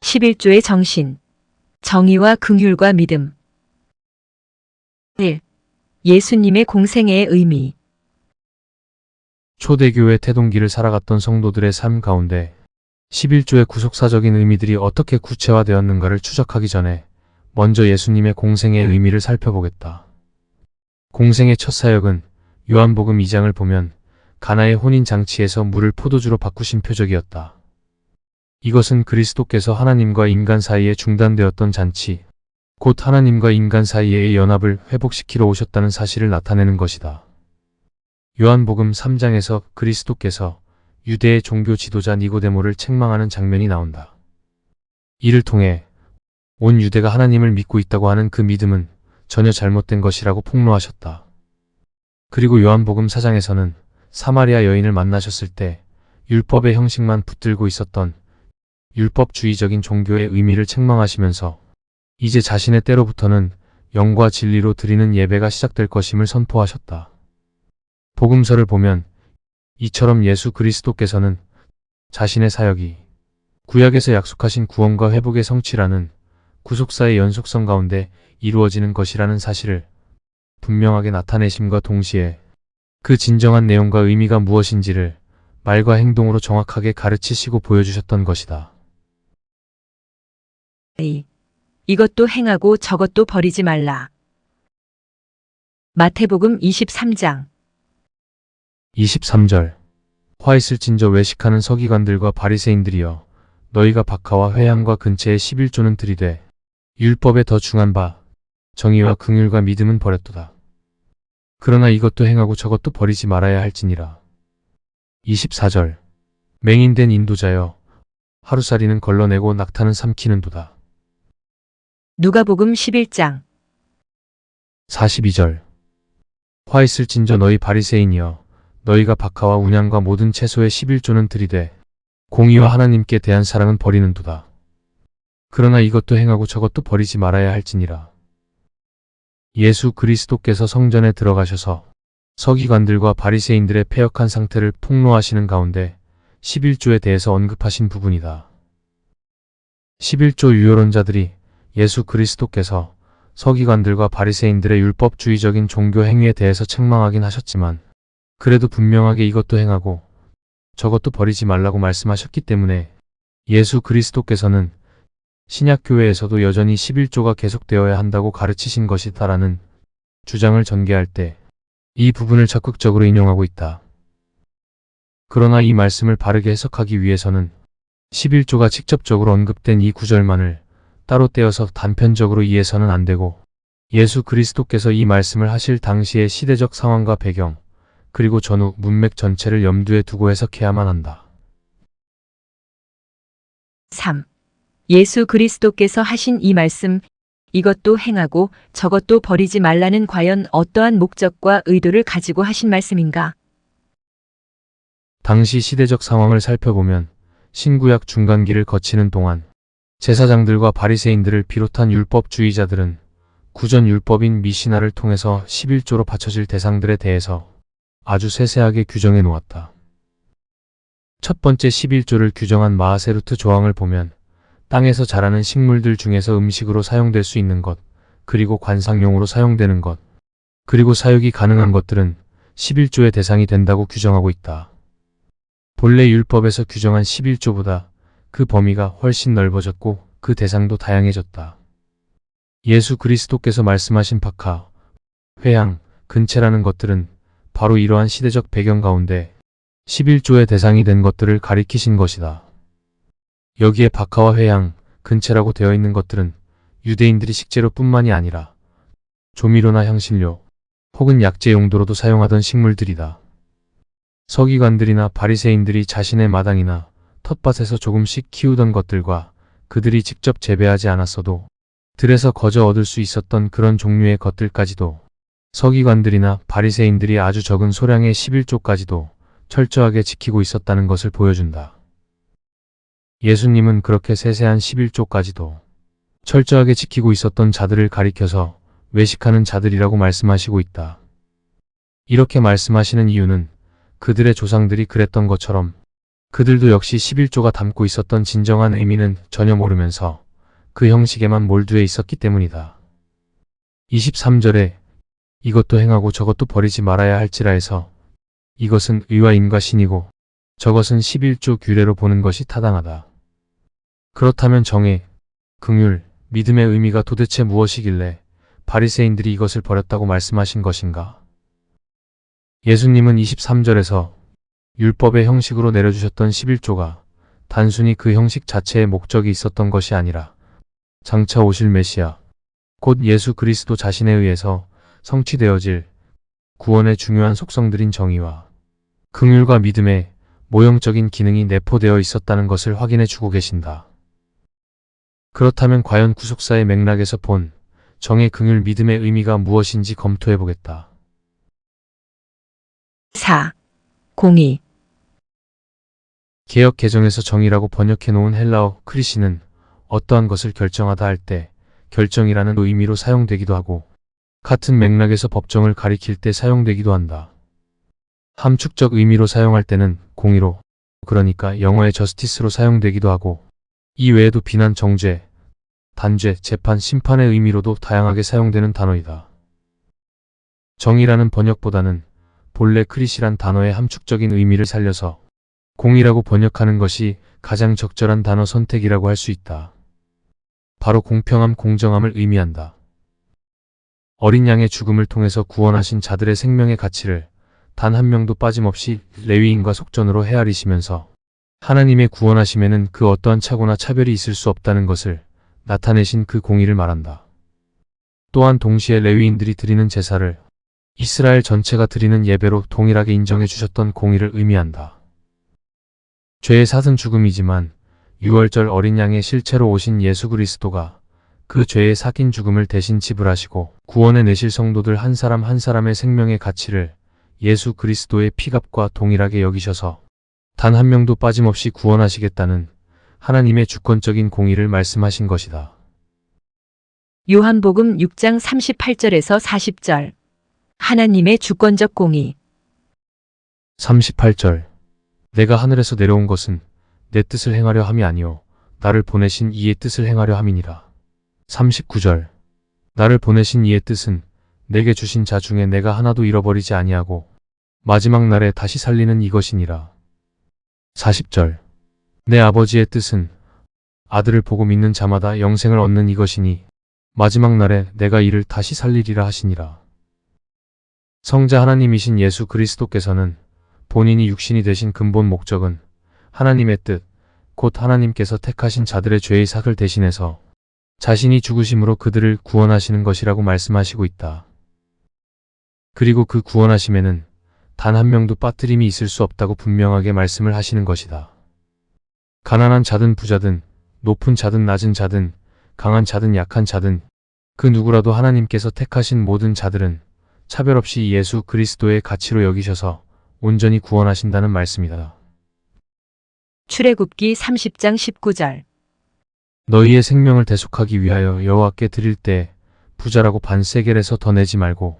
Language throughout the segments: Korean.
11조의 정신, 정의와 긍휼과 믿음. 1. 예수님의 공생애의 의미. 초대교회 태동기를 살아갔던 성도들의 삶 가운데 11조의 구속사적인 의미들이 어떻게 구체화되었는가를 추적하기 전에 먼저 예수님의 공생의 의미를 살펴보겠다. 공생의 첫 사역은 요한복음 2장을 보면 가나의 혼인잔치에서 물을 포도주로 바꾸신 표적이었다. 이것은 그리스도께서 하나님과 인간 사이에 중단되었던 잔치, 곧 하나님과 인간 사이의 연합을 회복시키러 오셨다는 사실을 나타내는 것이다. 요한복음 3장에서 그리스도께서 유대의 종교 지도자 니고데모를 책망하는 장면이 나온다. 이를 통해 온 유대가 하나님을 믿고 있다고 하는 그 믿음은 전혀 잘못된 것이라고 폭로하셨다. 그리고 요한복음 4장에서는 사마리아 여인을 만나셨을 때 율법의 형식만 붙들고 있었던 율법주의적인 종교의 의미를 책망하시면서 이제 자신의 때로부터는 영과 진리로 드리는 예배가 시작될 것임을 선포하셨다. 복음서를 보면 이처럼 예수 그리스도께서는 자신의 사역이 구약에서 약속하신 구원과 회복의 성취라는 구속사의 연속성 가운데 이루어지는 것이라는 사실을 분명하게 나타내심과 동시에 그 진정한 내용과 의미가 무엇인지를 말과 행동으로 정확하게 가르치시고 보여주셨던 것이다. 2. 이것도 행하고 저것도 버리지 말라. 마태복음 23장. 23절 화 있을진저 외식하는 서기관들과 바리새인들이여 너희가 박하와 회향과 근처의 11조는 들이되 율법에 더 중한 바 정의와 긍휼과 믿음은 버렸도다. 그러나 이것도 행하고 저것도 버리지 말아야 할지니라. 24절 맹인된 인도자여 하루살이는 걸러내고 낙타는 삼키는도다. 누가복음 11장. 42절 화 있을진저 너희 바리새인이여 너희가 박하와 운양과 모든 채소의 11조는 들이되 공의와 하나님께 대한 사랑은 버리는도다. 그러나 이것도 행하고 저것도 버리지 말아야 할지니라. 예수 그리스도께서 성전에 들어가셔서 서기관들과 바리새인들의 패역한 상태를 폭로하시는 가운데 11조에 대해서 언급하신 부분이다. 11조 유효론자들이 예수 그리스도께서 서기관들과 바리새인들의 율법주의적인 종교 행위에 대해서 책망하긴 하셨지만 그래도 분명하게 이것도 행하고 저것도 버리지 말라고 말씀하셨기 때문에 예수 그리스도께서는 신약교회에서도 여전히 11조가 계속되어야 한다고 가르치신 것이다라는 주장을 전개할 때 이 부분을 적극적으로 인용하고 있다. 그러나 이 말씀을 바르게 해석하기 위해서는 11조가 직접적으로 언급된 이 구절만을 따로 떼어서 단편적으로 이해해서는 안 되고 예수 그리스도께서 이 말씀을 하실 당시의 시대적 상황과 배경, 그리고 전후 문맥 전체를 염두에 두고 해석해야만 한다. 3. 예수 그리스도께서 하신 이 말씀, 이것도 행하고 저것도 버리지 말라는 과연 어떠한 목적과 의도를 가지고 하신 말씀인가? 당시 시대적 상황을 살펴보면 신구약 중간기를 거치는 동안 제사장들과 바리새인들을 비롯한 율법주의자들은 구전 율법인 미시나를 통해서 11조로 바쳐질 대상들에 대해서 아주 세세하게 규정해 놓았다. 첫 번째 11조를 규정한 마하세루트 조항을 보면 땅에서 자라는 식물들 중에서 음식으로 사용될 수 있는 것, 그리고 관상용으로 사용되는 것, 그리고 사육이 가능한 것들은 11조의 대상이 된다고 규정하고 있다. 본래 율법에서 규정한 11조보다 그 범위가 훨씬 넓어졌고 그 대상도 다양해졌다. 예수 그리스도께서 말씀하신 박하, 회향, 근체라는 것들은 바로 이러한 시대적 배경 가운데 11조의 대상이 된 것들을 가리키신 것이다. 여기에 박하와 회향, 근체라고 되어 있는 것들은 유대인들이 식재료 뿐만이 아니라 조미료나 향신료 혹은 약재 용도로도 사용하던 식물들이다. 서기관들이나 바리새인들이 자신의 마당이나 텃밭에서 조금씩 키우던 것들과 그들이 직접 재배하지 않았어도 들에서 거저 얻을 수 있었던 그런 종류의 것들까지도 서기관들이나 바리새인들이 아주 적은 소량의 11조까지도 철저하게 지키고 있었다는 것을 보여준다. 예수님은 그렇게 세세한 11조까지도 철저하게 지키고 있었던 자들을 가리켜서 외식하는 자들이라고 말씀하시고 있다. 이렇게 말씀하시는 이유는 그들의 조상들이 그랬던 것처럼 그들도 역시 11조가 담고 있었던 진정한 의미는 전혀 모르면서 그 형식에만 몰두해 있었기 때문이다. 23절에 이것도 행하고 저것도 버리지 말아야 할지라해서 이것은 의와 인과 신이고 저것은 11조 규례로 보는 것이 타당하다. 그렇다면 정의, 긍휼, 믿음의 의미가 도대체 무엇이길래 바리새인들이 이것을 버렸다고 말씀하신 것인가? 예수님은 23절에서 율법의 형식으로 내려주셨던 11조가 단순히 그 형식 자체의 목적이 있었던 것이 아니라 장차 오실 메시아, 곧 예수 그리스도 자신에 의해서 성취되어질 구원의 중요한 속성들인 정의와 긍휼과 믿음의 모형적인 기능이 내포되어 있었다는 것을 확인해 주고 계신다. 그렇다면 과연 구속사의 맥락에서 본 정의, 긍휼, 믿음의 의미가 무엇인지 검토해 보겠다. 4. 공의. 개역 개정에서 정의라고 번역해 놓은 헬라어 크리시는 어떠한 것을 결정하다 할 때 결정이라는 의미로 사용되기도 하고 같은 맥락에서 법정을 가리킬 때 사용되기도 한다. 함축적 의미로 사용할 때는 공의로, 그러니까 영어의 저스티스로 사용되기도 하고 이 외에도 비난, 정죄, 단죄, 재판, 심판의 의미로도 다양하게 사용되는 단어이다. 정의라는 번역보다는 본래 크리시란 단어의 함축적인 의미를 살려서 공의라고 번역하는 것이 가장 적절한 단어 선택이라고 할 수 있다. 바로 공평함, 공정함을 의미한다. 어린 양의 죽음을 통해서 구원하신 자들의 생명의 가치를 단 한 명도 빠짐없이 레위인과 속전으로 헤아리시면서 하나님의 구원하심에는 그 어떠한 착오나 차별이 있을 수 없다는 것을 나타내신 그 공의를 말한다. 또한 동시에 레위인들이 드리는 제사를 이스라엘 전체가 드리는 예배로 동일하게 인정해 주셨던 공의를 의미한다. 죄의 삭은 죽음이지만 유월절 어린 양의 실체로 오신 예수 그리스도가 그 죄의 삭인 죽음을 대신 지불하시고 구원해 내실 성도들 한 사람 한 사람의 생명의 가치를 예수 그리스도의 피값과 동일하게 여기셔서 단 한 명도 빠짐없이 구원하시겠다는 하나님의 주권적인 공의를 말씀하신 것이다. 요한복음 6장 38절에서 40절. 하나님의 주권적 공의. 38절. 내가 하늘에서 내려온 것은 내 뜻을 행하려 함이 아니요 나를 보내신 이의 뜻을 행하려 함이니라. 39절. 나를 보내신 이의 뜻은 내게 주신 자 중에 내가 하나도 잃어버리지 아니하고 마지막 날에 다시 살리는 이것이니라. 40절. 내 아버지의 뜻은 아들을 보고 믿는 자마다 영생을 얻는 이것이니 마지막 날에 내가 이를 다시 살리리라 하시니라. 성자 하나님이신 예수 그리스도께서는 본인이 육신이 되신 근본 목적은 하나님의 뜻, 곧 하나님께서 택하신 자들의 죄의 삭을 대신해서 자신이 죽으심으로 그들을 구원하시는 것이라고 말씀하시고 있다. 그리고 그 구원하심에는 단 한 명도 빠뜨림이 있을 수 없다고 분명하게 말씀을 하시는 것이다. 가난한 자든 부자든 높은 자든 낮은 자든 강한 자든 약한 자든 그 누구라도 하나님께서 택하신 모든 자들은 차별 없이 예수 그리스도의 가치로 여기셔서 온전히 구원하신다는 말씀이다. 출애굽기 30장 19절. 너희의 생명을 대속하기 위하여 여호와께 드릴 때 부자라고 반 세겔에서 더 내지 말고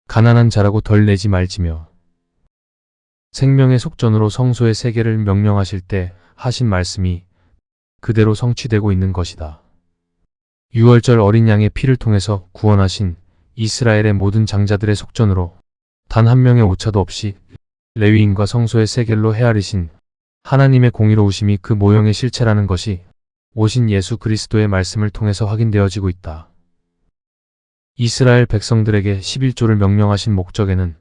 가난한 자라고 덜 내지 말지며. 생명의 속전으로 성소의 세겔을 명령하실 때 하신 말씀이 그대로 성취되고 있는 것이다. 유월절 어린 양의 피를 통해서 구원하신 이스라엘의 모든 장자들의 속전으로 단 한 명의 오차도 없이 레위인과 성소의 세겔로 헤아리신 하나님의 공의로우심이 그 모형의 실체라는 것이 오신 예수 그리스도의 말씀을 통해서 확인되어지고 있다. 이스라엘 백성들에게 11조를 명령하신 목적에는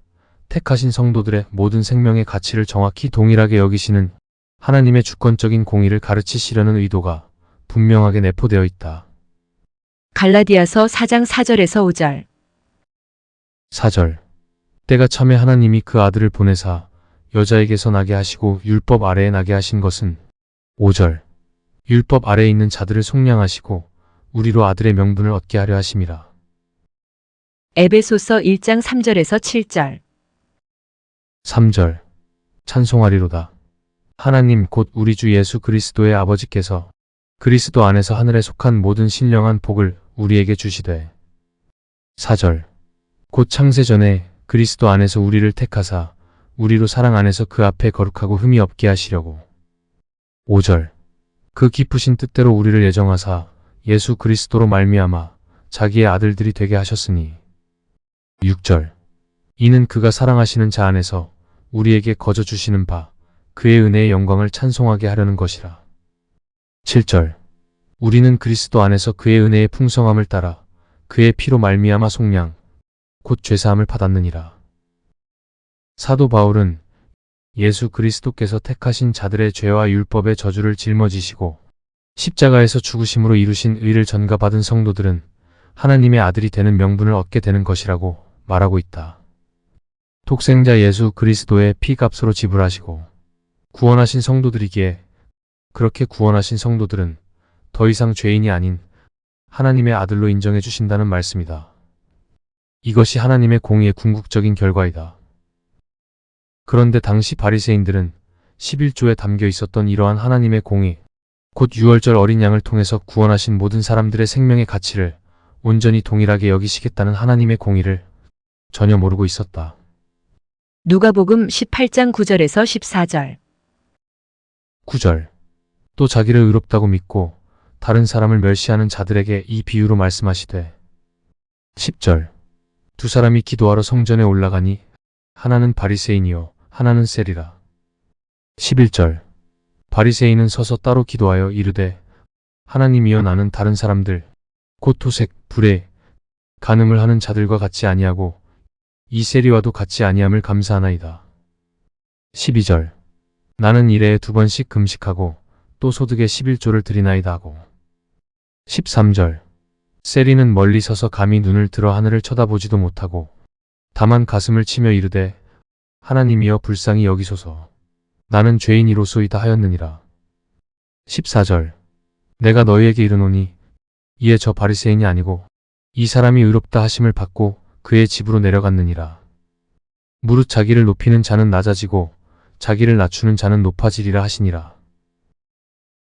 택하신 성도들의 모든 생명의 가치를 정확히 동일하게 여기시는 하나님의 주권적인 공의를 가르치시려는 의도가 분명하게 내포되어 있다. 갈라디아서 4장 4절에서 5절. 4절. 때가 참에 하나님이 그 아들을 보내사 여자에게서 나게 하시고 율법 아래에 나게 하신 것은 5절. 율법 아래에 있는 자들을 속량하시고 우리로 아들의 명분을 얻게 하려 하심이라. 에베소서 1장 3절에서 7절. 3절. 찬송하리로다. 하나님 곧 우리 주 예수 그리스도의 아버지께서 그리스도 안에서 하늘에 속한 모든 신령한 복을 우리에게 주시되. 4절. 곧 창세전에 그리스도 안에서 우리를 택하사 우리로 사랑 안에서 그 앞에 거룩하고 흠이 없게 하시려고. 5절. 그 깊으신 뜻대로 우리를 예정하사 예수 그리스도로 말미암아 자기의 아들들이 되게 하셨으니. 6절. 이는 그가 사랑하시는 자 안에서 우리에게 거저 주시는 바 그의 은혜의 영광을 찬송하게 하려는 것이라. 7절. 우리는 그리스도 안에서 그의 은혜의 풍성함을 따라 그의 피로 말미암아 속량 곧 죄사함을 받았느니라. 사도 바울은 예수 그리스도께서 택하신 자들의 죄와 율법의 저주를 짊어지시고 십자가에서 죽으심으로 이루신 의를 전가받은 성도들은 하나님의 아들이 되는 명분을 얻게 되는 것이라고 말하고 있다. 독생자 예수 그리스도의 피값으로 지불하시고 구원하신 성도들이기에 그렇게 구원하신 성도들은 더 이상 죄인이 아닌 하나님의 아들로 인정해 주신다는 말씀이다. 이것이 하나님의 공의의 궁극적인 결과이다. 그런데 당시 바리새인들은 11조에 담겨 있었던 이러한 하나님의 공의, 곧 유월절 어린 양을 통해서 구원하신 모든 사람들의 생명의 가치를 온전히 동일하게 여기시겠다는 하나님의 공의를 전혀 모르고 있었다. 누가복음 18장 9절에서 14절. 9절. 또 자기를 의롭다고 믿고 다른 사람을 멸시하는 자들에게 이 비유로 말씀하시되. 10절. 두 사람이 기도하러 성전에 올라가니 하나는 바리새인이요 하나는 세리라. 11절. 바리새인은 서서 따로 기도하여 이르되 하나님이여 나는 다른 사람들 곧 토색, 불에, 간음을 하는 자들과 같이 아니하고 이 세리와도 같이 아니함을 감사하나이다. 12절. 나는 일해에 2번씩 금식하고 또 소득의 11조를 드리나이다 하고. 13절. 세리는 멀리 서서 감히 눈을 들어 하늘을 쳐다보지도 못하고 다만 가슴을 치며 이르되 하나님이여 불쌍히 여기소서. 나는 죄인이로소이다 하였느니라. 14절. 내가 너희에게 이르노니 이에 저 바리새인이 아니고 이 사람이 의롭다 하심을 받고 그의 집으로 내려갔느니라. 무릇 자기를 높이는 자는 낮아지고 자기를 낮추는 자는 높아지리라 하시니라.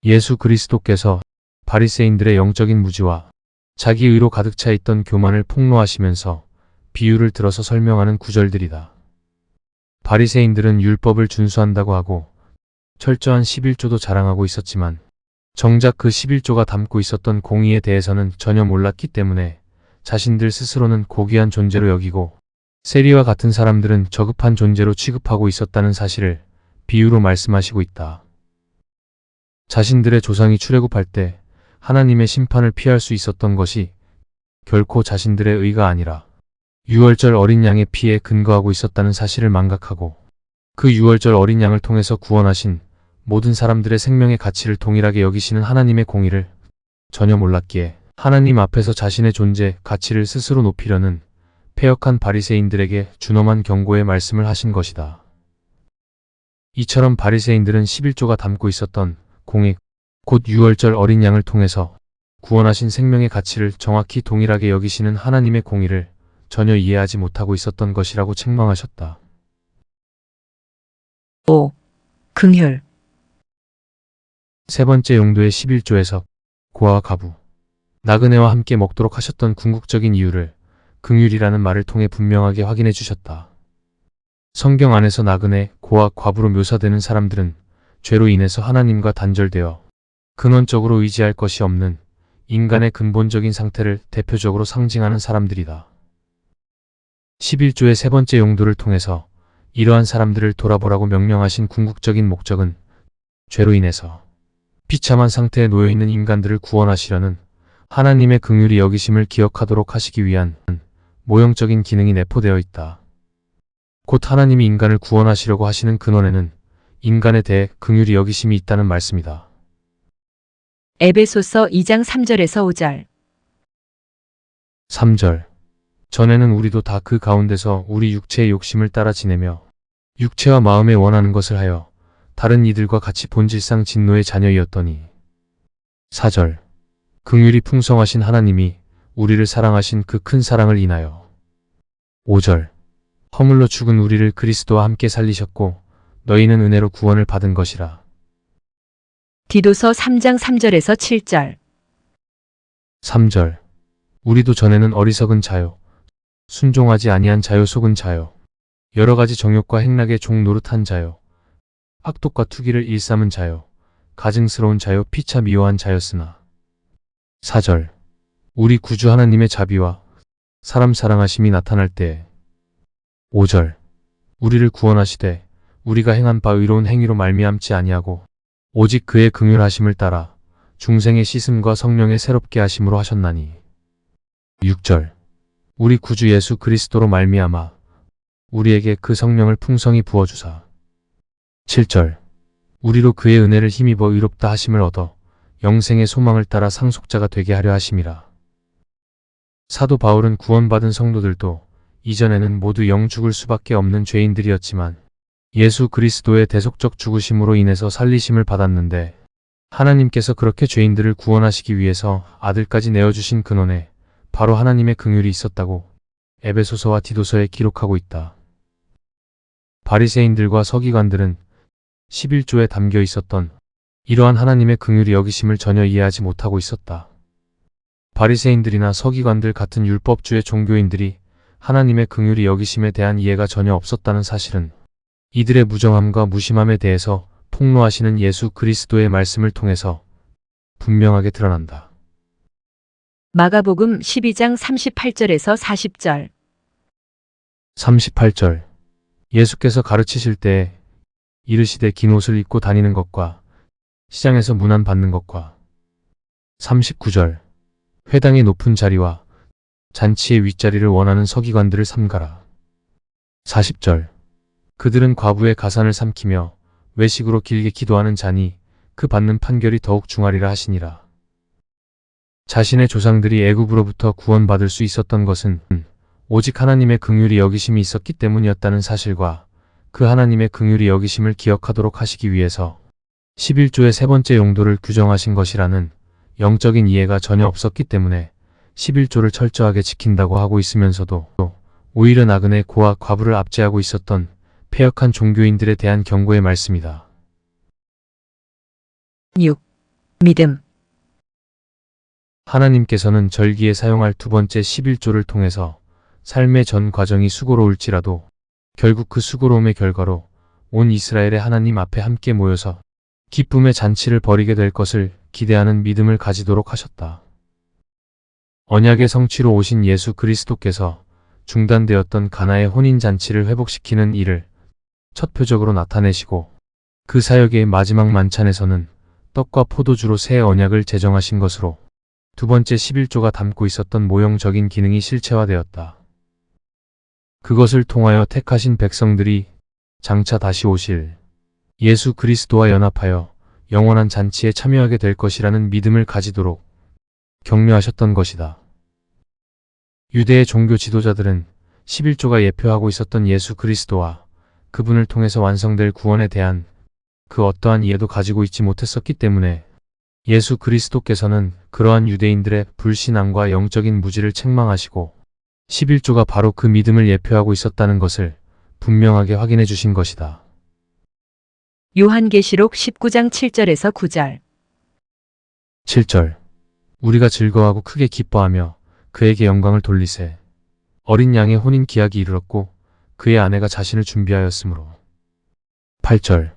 예수 그리스도께서 바리새인들의 영적인 무지와 자기 의로 가득 차 있던 교만을 폭로하시면서 비유를 들어서 설명하는 구절들이다. 바리새인들은 율법을 준수한다고 하고 철저한 11조도 자랑하고 있었지만 정작 그 11조가 담고 있었던 공의에 대해서는 전혀 몰랐기 때문에 자신들 스스로는 고귀한 존재로 여기고 세리와 같은 사람들은 저급한 존재로 취급하고 있었다는 사실을 비유로 말씀하시고 있다. 자신들의 조상이 출애굽할 때 하나님의 심판을 피할 수 있었던 것이 결코 자신들의 의가 아니라 유월절 어린 양의 피에 근거하고 있었다는 사실을 망각하고 그 유월절 어린 양을 통해서 구원하신 모든 사람들의 생명의 가치를 동일하게 여기시는 하나님의 공의를 전혀 몰랐기에 하나님 앞에서 자신의 존재, 가치를 스스로 높이려는 패역한 바리새인들에게 준엄한 경고의 말씀을 하신 것이다. 이처럼 바리새인들은 11조가 담고 있었던 공의, 곧 유월절 어린 양을 통해서 구원하신 생명의 가치를 정확히 동일하게 여기시는 하나님의 공의를 전혀 이해하지 못하고 있었던 것이라고 책망하셨다. 5. 긍휼. 세 번째 용도의 11조에서 고아와 과부, 나그네와 함께 먹도록 하셨던 궁극적인 이유를 긍휼이라는 말을 통해 분명하게 확인해 주셨다. 성경 안에서 나그네, 고아, 과부로 묘사되는 사람들은 죄로 인해서 하나님과 단절되어 근원적으로 의지할 것이 없는 인간의 근본적인 상태를 대표적으로 상징하는 사람들이다. 11조의 세 번째 용도를 통해서 이러한 사람들을 돌아보라고 명령하신 궁극적인 목적은 죄로 인해서 비참한 상태에 놓여있는 인간들을 구원하시려는 하나님의 긍휼이 여기심을 기억하도록 하시기 위한 모형적인 기능이 내포되어 있다. 곧 하나님이 인간을 구원하시려고 하시는 근원에는 인간에 대해 긍휼이 여기심이 있다는 말씀이다. 에베소서 2장 3절에서 5절. 3절. 전에는 우리도 다 그 가운데서 우리 육체의 욕심을 따라 지내며 육체와 마음에 원하는 것을 하여 다른 이들과 같이 본질상 진노의 자녀이었더니. 4절. 긍휼이 풍성하신 하나님이 우리를 사랑하신 그 큰 사랑을 인하여. 5절. 허물로 죽은 우리를 그리스도와 함께 살리셨고 너희는 은혜로 구원을 받은 것이라. 디도서 3장 3절에서 7절. 3절. 우리도 전에는 어리석은 자요, 순종하지 아니한 자요, 속은 자요, 여러 가지 정욕과 행락의 종 노릇한 자요, 악독과 투기를 일삼은 자요, 가증스러운 자요 피차 미워한 자였으나 4절 우리 구주 하나님의 자비와 사람 사랑하심이 나타날 때에 5절 우리를 구원하시되 우리가 행한 바 의로운 행위로 말미암지 아니하고 오직 그의 긍휼하심을 따라 중생의 씻음과 성령의 새롭게 하심으로 하셨나니 6절 우리 구주 예수 그리스도로 말미암아 우리에게 그 성령을 풍성히 부어주사 7절 우리로 그의 은혜를 힘입어 의롭다 하심을 얻어 영생의 소망을 따라 상속자가 되게 하려 하심이라. 사도 바울은 구원받은 성도들도 이전에는 모두 영 죽을 수밖에 없는 죄인들이었지만 예수 그리스도의 대속적 죽으심으로 인해서 살리심을 받았는데 하나님께서 그렇게 죄인들을 구원하시기 위해서 아들까지 내어주신 근원에 바로 하나님의 긍휼이 있었다고 에베소서와 디도서에 기록하고 있다. 바리새인들과 서기관들은 11조에 담겨 있었던 이러한 하나님의 긍휼이 여기심을 전혀 이해하지 못하고 있었다. 바리새인들이나 서기관들 같은 율법주의 종교인들이 하나님의 긍휼이 여기심에 대한 이해가 전혀 없었다는 사실은 이들의 무정함과 무심함에 대해서 폭로하시는 예수 그리스도의 말씀을 통해서 분명하게 드러난다. 마가복음 12장 38절에서 40절. 38절 예수께서 가르치실 때에 이르시되 긴 옷을 입고 다니는 것과 시장에서 문안 받는 것과 39절 회당의 높은 자리와 잔치의 윗자리를 원하는 서기관들을 삼가라. 40절 그들은 과부의 가산을 삼키며 외식으로 길게 기도하는 자니 그 받는 판결이 더욱 중하리라 하시니라. 자신의 조상들이 애굽으로부터 구원받을 수 있었던 것은 오직 하나님의 긍휼이 여기심이 있었기 때문이었다는 사실과 그 하나님의 긍휼이 여기심을 기억하도록 하시기 위해서 11조의 세 번째 용도를 규정하신 것이라는 영적인 이해가 전혀 없었기 때문에 11조를 철저하게 지킨다고 하고 있으면서도 오히려 나그네 고아 과부를 압제하고 있었던 패역한 종교인들에 대한 경고의 말씀이다. 6. 믿음. 하나님께서는 절기에 사용할 두 번째 11조를 통해서 삶의 전 과정이 수고로울지라도 결국 그 수고로움의 결과로 온 이스라엘의 하나님 앞에 함께 모여서 기쁨의 잔치를 벌이게 될 것을 기대하는 믿음을 가지도록 하셨다. 언약의 성취로 오신 예수 그리스도께서 중단되었던 가나의 혼인잔치를 회복시키는 일을 첫 표적으로 나타내시고 그 사역의 마지막 만찬에서는 떡과 포도주로 새 언약을 제정하신 것으로 두 번째 11조가 담고 있었던 모형적인 기능이 실체화되었다. 그것을 통하여 택하신 백성들이 장차 다시 오실 예수 그리스도와 연합하여 영원한 잔치에 참여하게 될 것이라는 믿음을 가지도록 격려하셨던 것이다. 유대의 종교 지도자들은 11조가 예표하고 있었던 예수 그리스도와 그분을 통해서 완성될 구원에 대한 그 어떠한 이해도 가지고 있지 못했었기 때문에 예수 그리스도께서는 그러한 유대인들의 불신앙과 영적인 무지를 책망하시고 11조가 바로 그 믿음을 예표하고 있었다는 것을 분명하게 확인해 주신 것이다. 요한계시록 19장 7절에서 9절. 7절 우리가 즐거워하고 크게 기뻐하며 그에게 영광을 돌리세. 어린 양의 혼인 기약이 이르렀고 그의 아내가 자신을 준비하였으므로. 8절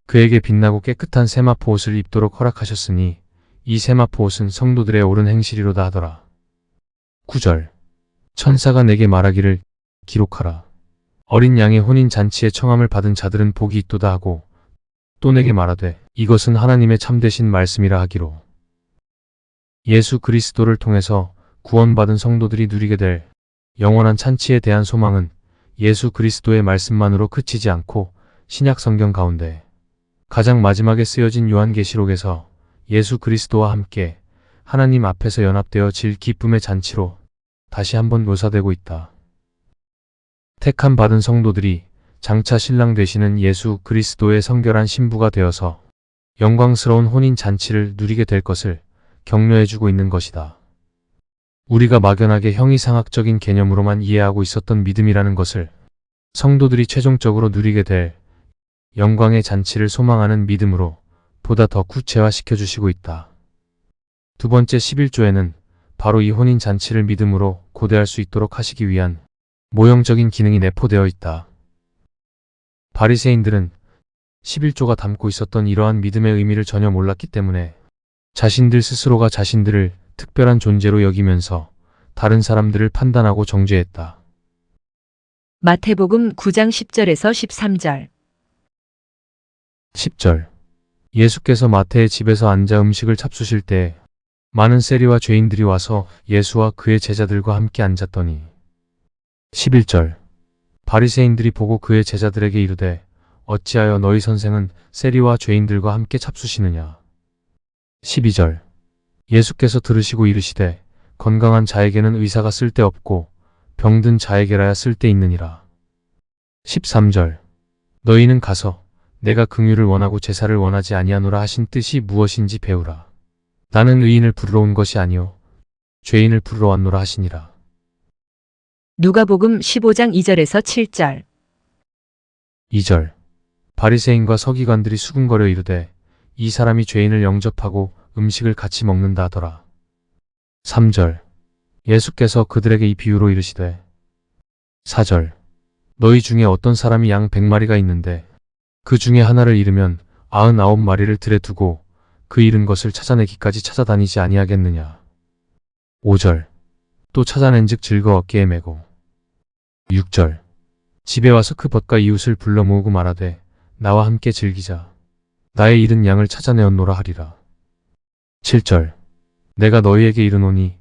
그에게 빛나고 깨끗한 세마포 옷을 입도록 허락하셨으니 이 세마포 옷은 성도들의 옳은 행실이로다 하더라. 9절 천사가 내게 말하기를 기록하라. 어린 양의 혼인 잔치에 청함을 받은 자들은 복이 있도다 하고 또 내게 말하되 이것은 하나님의 참되신 말씀이라 하기로. 예수 그리스도를 통해서 구원받은 성도들이 누리게 될 영원한 찬치에 대한 소망은 예수 그리스도의 말씀만으로 그치지 않고 신약 성경 가운데 가장 마지막에 쓰여진 요한계시록에서 예수 그리스도와 함께 하나님 앞에서 연합되어 질 기쁨의 잔치로 다시 한번 묘사되고 있다. 택함 받은 성도들이 장차 신랑 되시는 예수 그리스도의 성결한 신부가 되어서 영광스러운 혼인 잔치를 누리게 될 것을 격려해주고 있는 것이다. 우리가 막연하게 형이상학적인 개념으로만 이해하고 있었던 믿음이라는 것을 성도들이 최종적으로 누리게 될 영광의 잔치를 소망하는 믿음으로 보다 더 구체화시켜 주시고 있다. 두 번째 11조에는 바로 이 혼인 잔치를 믿음으로 고대할 수 있도록 하시기 위한 모형적인 기능이 내포되어 있다. 바리새인들은 11조가 담고 있었던 이러한 믿음의 의미를 전혀 몰랐기 때문에 자신들 스스로가 자신들을 특별한 존재로 여기면서 다른 사람들을 판단하고 정죄했다. 마태복음 9장 10절에서 13절. 10절. 예수께서 마태의 집에서 앉아 음식을 잡수실 때 많은 세리와 죄인들이 와서 예수와 그의 제자들과 함께 앉았더니 11절. 바리새인들이 보고 그의 제자들에게 이르되 어찌하여 너희 선생은 세리와 죄인들과 함께 잡수시느냐. 12절. 예수께서 들으시고 이르시되 건강한 자에게는 의사가 쓸데없고 병든 자에게라야 쓸데있느니라. 13절. 너희는 가서 내가 긍휼을 원하고 제사를 원하지 아니하노라 하신 뜻이 무엇인지 배우라. 나는 의인을 부르러 온 것이 아니요 죄인을 부르러 왔노라 하시니라. 누가복음 15장 2절에서 7절. 2절. 바리새인과 서기관들이 수군거려 이르되 이 사람이 죄인을 영접하고 음식을 같이 먹는다 하더라. 3절. 예수께서 그들에게 이 비유로 이르시되 4절. 너희 중에 어떤 사람이 양 100마리가 있는데 그 중에 하나를 잃으면 99마리를 들에 두고 그 잃은 것을 찾아내기까지 찾아다니지 아니하겠느냐. 5절. 또 찾아낸즉 즐거워 어깨에 메고. 6절. 집에 와서 그 벗과 이웃을 불러 모으고 말하되 나와 함께 즐기자. 나의 잃은 양을 찾아내었노라 하리라. 7절. 내가 너희에게 이르노니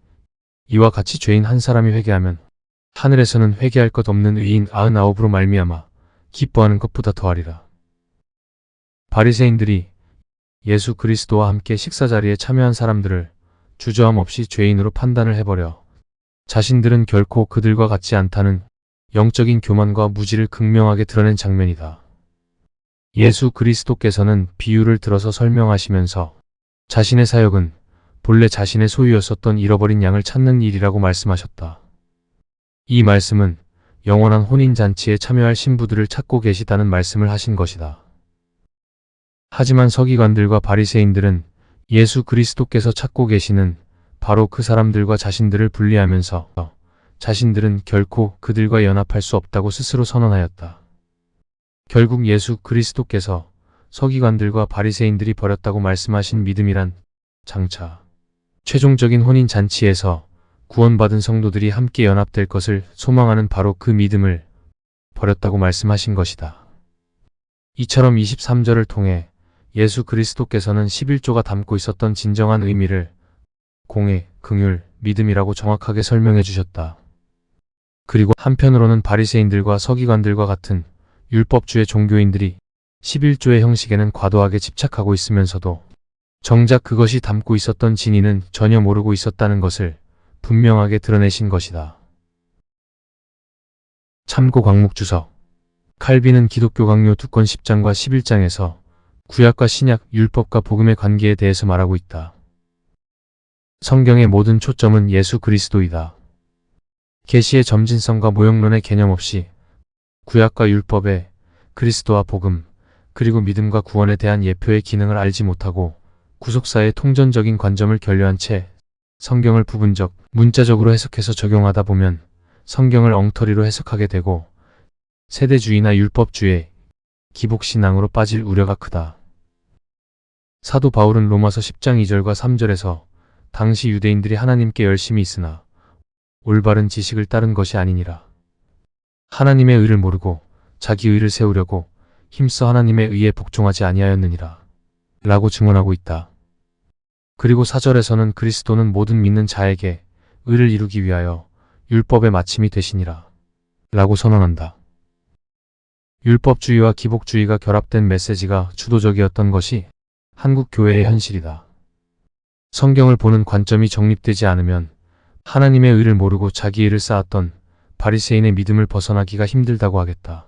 이와 같이 죄인 한 사람이 회개하면 하늘에서는 회개할 것 없는 의인 99으로 말미암아 기뻐하는 것보다 더하리라. 바리새인들이 예수 그리스도와 함께 식사자리에 참여한 사람들을 주저함 없이 죄인으로 판단을 해버려 자신들은 결코 그들과 같지 않다는 영적인 교만과 무지를 극명하게 드러낸 장면이다. 예수 그리스도께서는 비유를 들어서 설명하시면서 자신의 사역은 본래 자신의 소유였었던 잃어버린 양을 찾는 일이라고 말씀하셨다. 이 말씀은 영원한 혼인잔치에 참여할 신부들을 찾고 계시다는 말씀을 하신 것이다. 하지만 서기관들과 바리새인들은 예수 그리스도께서 찾고 계시는 바로 그 사람들과 자신들을 분리하면서 자신들은 결코 그들과 연합할 수 없다고 스스로 선언하였다. 결국 예수 그리스도께서 서기관들과 바리새인들이 버렸다고 말씀하신 믿음이란 장차 최종적인 혼인잔치에서 구원받은 성도들이 함께 연합될 것을 소망하는 바로 그 믿음을 버렸다고 말씀하신 것이다. 이처럼 23절을 통해 예수 그리스도께서는 11조가 담고 있었던 진정한 의미를 공의, 긍휼, 믿음이라고 정확하게 설명해 주셨다. 그리고 한편으로는 바리새인들과 서기관들과 같은 율법주의 종교인들이 11조의 형식에는 과도하게 집착하고 있으면서도 정작 그것이 담고 있었던 진의는 전혀 모르고 있었다는 것을 분명하게 드러내신 것이다. 참고 광목 주석. 칼빈은 기독교 강요 2권 10장과 11장에서 구약과 신약, 율법과 복음의 관계에 대해서 말하고 있다. 성경의 모든 초점은 예수 그리스도이다. 계시의 점진성과 모형론의 개념 없이 구약과 율법의 그리스도와 복음, 그리고 믿음과 구원에 대한 예표의 기능을 알지 못하고 구속사의 통전적인 관점을 결여한 채 성경을 부분적, 문자적으로 해석해서 적용하다 보면 성경을 엉터리로 해석하게 되고 세대주의나 율법주의, 기복신앙으로 빠질 우려가 크다. 사도 바울은 로마서 10장 2절과 3절에서 당시 유대인들이 하나님께 열심히 있으나 올바른 지식을 따른 것이 아니니라. 하나님의 의를 모르고 자기 의를 세우려고 힘써 하나님의 의에 복종하지 아니하였느니라. 라고 증언하고 있다. 그리고 4절에서는 그리스도는 모든 믿는 자에게 의를 이루기 위하여 율법의 마침이 되시니라. 라고 선언한다. 율법주의와 기복주의가 결합된 메시지가 주도적이었던 것이 한국 교회의 현실이다. 성경을 보는 관점이 정립되지 않으면 하나님의 의를 모르고 자기 의를 쌓았던 바리새인의 믿음을 벗어나기가 힘들다고 하겠다.